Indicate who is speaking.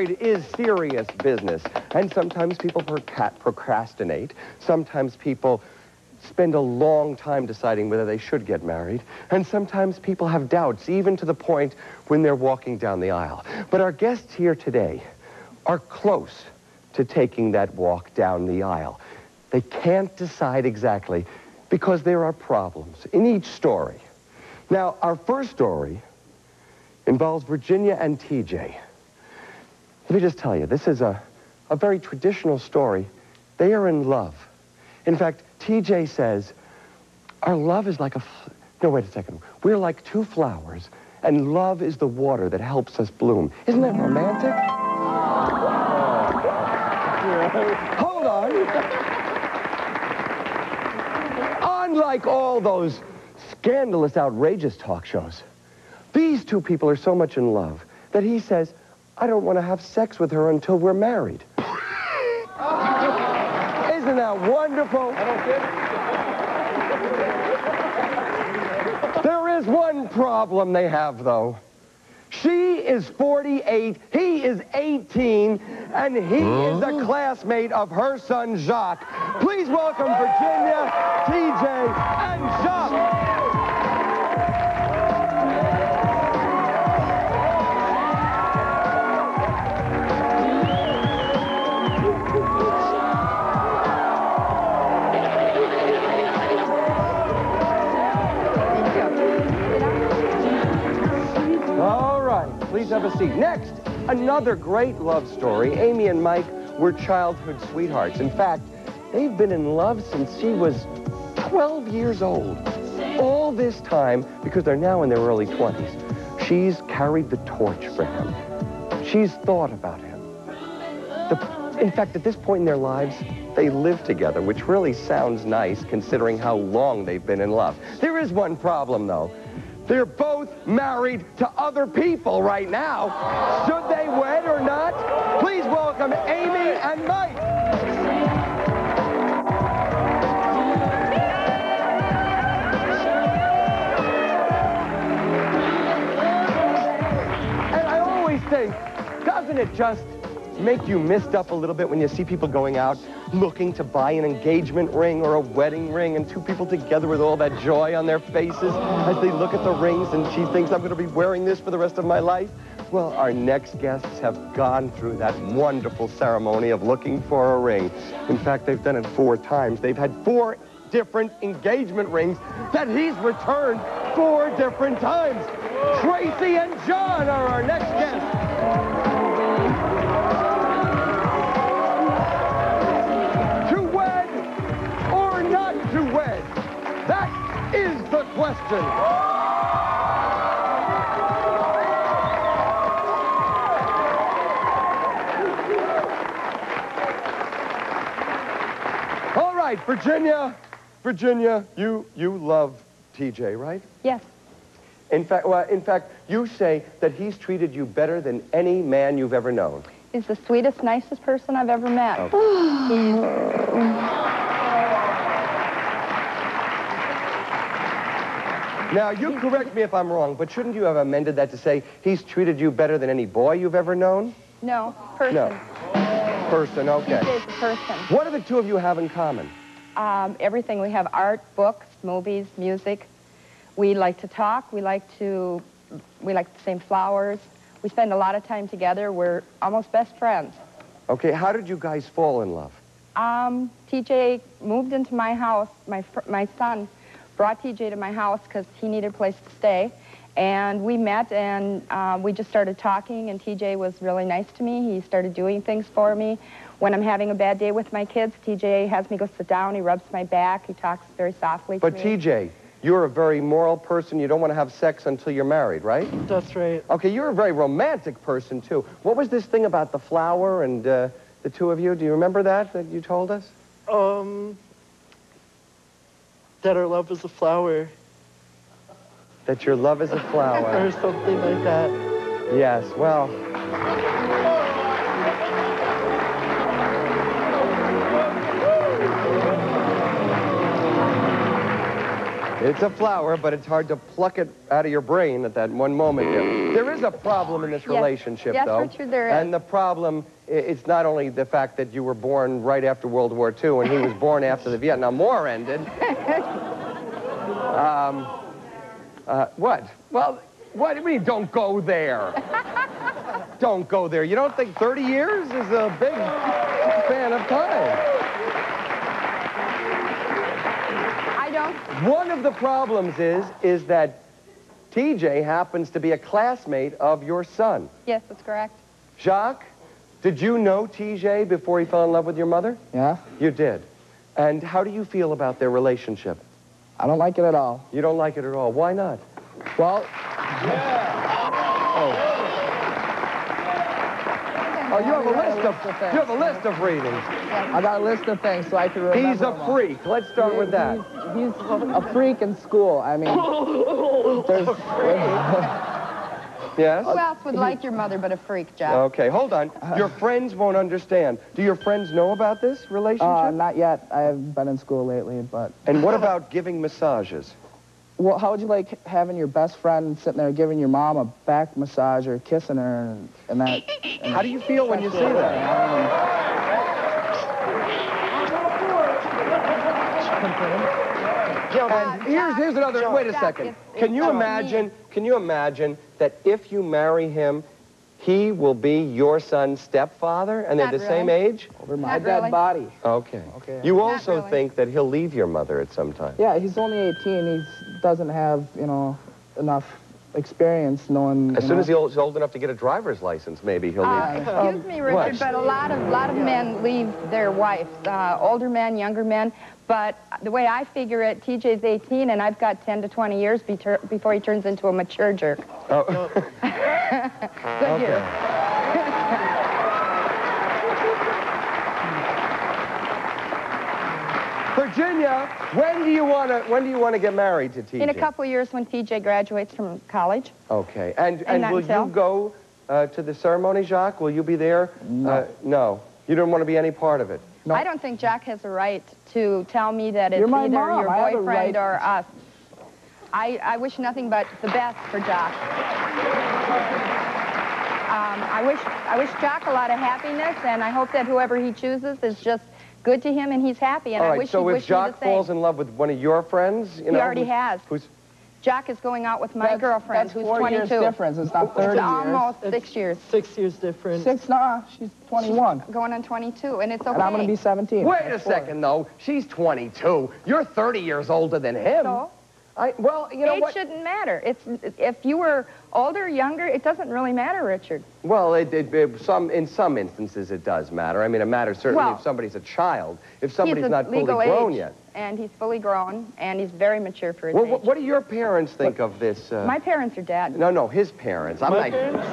Speaker 1: married is serious business. And sometimes people procrastinate. Sometimes people spend a long time deciding whether they should get married. And sometimes people have doubts, even to the point when they're walking down the aisle. But our guests here today are close to taking that walk down the aisle. They can't decide exactly because there are problems in each story. Now, our first story involves Virginia and TJ. Let me just tell you, this is a very traditional story. They are in love. In fact, TJ says, our love is like no, wait a second. We're like two flowers, and love is the water that helps us bloom. Isn't that romantic? Hold on. Unlike all those scandalous, outrageous talk shows, these two people are so much in love that he says, I don't want to have sex with her until we're married. Isn't that wonderful? I don't get it. There is one problem they have, though. She is 48, he is 18, and he is a classmate of her son, Jacques. Please welcome Virginia, TJ, and Jacques. Please have a seat. Next, another great love story. Amy and Mike were childhood sweethearts. In fact, they've been in love since she was 12 years old. All this time, because they're now in their early 20s, she's carried the torch for him. She's thought about him. In fact, at this point in their lives, they live together, which really sounds nice considering how long they've been in love. There is one problem, though. They're both married to other people right now. Should they wed or not? Please welcome Amy and Mike. And I always think, doesn't it just make you mist up a little bit when you see people going out looking to buy an engagement ring or a wedding ring, and two people together with all that joy on their faces as they look at the rings, and she thinks, I'm going to be wearing this for the rest of my life? Well, our next guests have gone through that wonderful ceremony of looking for a ring. In fact, they've done it 4 times. They've had 4 different engagement rings that he's returned 4 different times. Tracy and John are our next guests. That is the question. All right, Virginia, you love TJ, right?
Speaker 2: Yes.
Speaker 1: In fact, you say that he's treated you better than any man you've ever known.
Speaker 2: He's the sweetest, nicest person I've ever met.
Speaker 1: Okay. Now, you correct me if I'm wrong, but shouldn't you have amended that to say he's treated you better than any boy you've ever known?
Speaker 2: No, person.
Speaker 1: No. Person, okay.
Speaker 2: TJ's a person.
Speaker 1: What do the two of you have in common?
Speaker 2: Everything. We have art, books, movies, music. We like to talk. We like the same flowers. We spend a lot of time together. We're almost best friends.
Speaker 1: Okay, how did you guys fall in love?
Speaker 2: TJ moved into my house. My son brought TJ to my house because he needed a place to stay. And we met, and we just started talking, and TJ was really nice to me. He started doing things for me. When I'm having a bad day with my kids, TJ has me go sit down. He rubs my back. He talks very softly to me.
Speaker 1: But TJ, you're a very moral person. You don't want to have sex until you're married, right?
Speaker 3: That's right.
Speaker 1: Okay, you're a very romantic person, too. What was this thing about the flower and the two of you? Do you remember that you told us?
Speaker 3: That our love is a flower.
Speaker 1: That your love is a flower.
Speaker 3: Or something like that.
Speaker 1: Yes, well. It's a flower, but it's hard to pluck it out of your brain at that one moment. There is a problem in this relationship,
Speaker 2: yes,
Speaker 1: though.
Speaker 2: Richard, there is.
Speaker 1: And the problem, it's not only the fact that you were born right after World War II and he was born after the Vietnam War ended. What? Well, what do you mean, don't go there? Don't go there. You don't think 30 years is a big span of time?
Speaker 2: I don't.
Speaker 1: One of the problems is that TJ happens to be a classmate of your son.
Speaker 2: Yes, that's correct.
Speaker 1: Jacques, did you know TJ before he fell in love with your mother?
Speaker 4: Yeah?
Speaker 1: You did. And how do you feel about their relationship?
Speaker 4: I don't like it at all.
Speaker 1: You don't like it at all. Why not?
Speaker 4: Well...
Speaker 1: Oh, you have a list of reasons.
Speaker 4: I got a list of things so I can remember.
Speaker 1: He's a freak. Let's start with that.
Speaker 4: He's a freak in school. I mean, there's...
Speaker 1: Yes?
Speaker 2: Who else would like your mother but a freak, Jack?
Speaker 1: Okay, hold on. Your friends won't understand. Do your friends know about this relationship?
Speaker 4: Not yet. I haven't been in school lately, but...
Speaker 1: And what about giving massages?
Speaker 4: Well, how would you like having your best friend sitting there giving your mom a back massage or kissing her and that...
Speaker 1: How do you feel when you see that? And here's another... Wait a second. Can you imagine that if you marry him, he will be your son's stepfather and they're
Speaker 2: Not
Speaker 1: the same
Speaker 2: really.
Speaker 1: age?
Speaker 4: Over my
Speaker 2: Not
Speaker 4: dead
Speaker 2: really.
Speaker 4: body.
Speaker 1: Okay.
Speaker 4: Okay.
Speaker 1: You also
Speaker 2: really.
Speaker 1: think that he'll leave your mother at some time?
Speaker 4: Yeah, he's only 18. He doesn't have, you know, enough experience knowing...
Speaker 1: As soon as he's old enough to get a driver's license, maybe he'll leave.
Speaker 2: Excuse me, Richard,
Speaker 1: what?
Speaker 2: but a lot of men leave their wives, older men, younger men. But the way I figure it, TJ's 18, and I've got 10 to 20 years before he turns into a mature jerk.
Speaker 1: Oh.
Speaker 2: Good year.
Speaker 1: Virginia, when do you want to get married to TJ?
Speaker 2: In a couple of years when TJ graduates from college.
Speaker 1: Okay. And
Speaker 2: not
Speaker 1: will
Speaker 2: until?
Speaker 1: you go to the ceremony, Jacques? Will you be there?
Speaker 4: No.
Speaker 1: No. You don't want to be any part of it.
Speaker 4: No.
Speaker 2: I don't think Jack has a right to tell me that it's
Speaker 4: You're my
Speaker 2: either
Speaker 4: mom.
Speaker 2: your
Speaker 4: I have a
Speaker 2: boyfriend
Speaker 4: right.
Speaker 2: or us. I wish nothing but the best for Jack. I wish Jack a lot of happiness, and I hope that whoever he chooses is just good to him and he's happy. And
Speaker 1: All
Speaker 2: I
Speaker 1: right,
Speaker 2: wish
Speaker 1: so
Speaker 2: he'd
Speaker 1: if
Speaker 2: wish me the
Speaker 1: Jacques
Speaker 2: same.
Speaker 1: falls in love with one of your friends, you know...
Speaker 2: He already has.
Speaker 1: Who's...
Speaker 2: Jack is going out with my girlfriend,
Speaker 4: that's
Speaker 2: who's
Speaker 4: 4
Speaker 2: 22.
Speaker 4: years difference. It's not 30
Speaker 2: It's
Speaker 4: years.
Speaker 2: almost 6 years.
Speaker 3: 6 years difference.
Speaker 4: She's 21.
Speaker 2: Going on 22, and it's okay.
Speaker 4: And I'm going to be 17.
Speaker 1: Wait a second, though. She's 22. You're 30 years older than him.
Speaker 2: So?
Speaker 1: Well, you know
Speaker 2: Age
Speaker 1: what?
Speaker 2: shouldn't matter. If you were older, younger, it doesn't really matter, Richard.
Speaker 1: Well, in some instances it does matter. I mean, it matters certainly
Speaker 2: Well,
Speaker 1: if somebody's a child. If somebody's
Speaker 2: he's
Speaker 1: not
Speaker 2: of
Speaker 1: fully
Speaker 2: legal
Speaker 1: grown
Speaker 2: age,
Speaker 1: yet.
Speaker 2: and he's fully grown, and he's very mature for his
Speaker 1: Well,
Speaker 2: age.
Speaker 1: what do your parents think of this?
Speaker 2: My parents are dead.
Speaker 1: No, his parents. I'm
Speaker 3: My
Speaker 1: like...
Speaker 3: parents?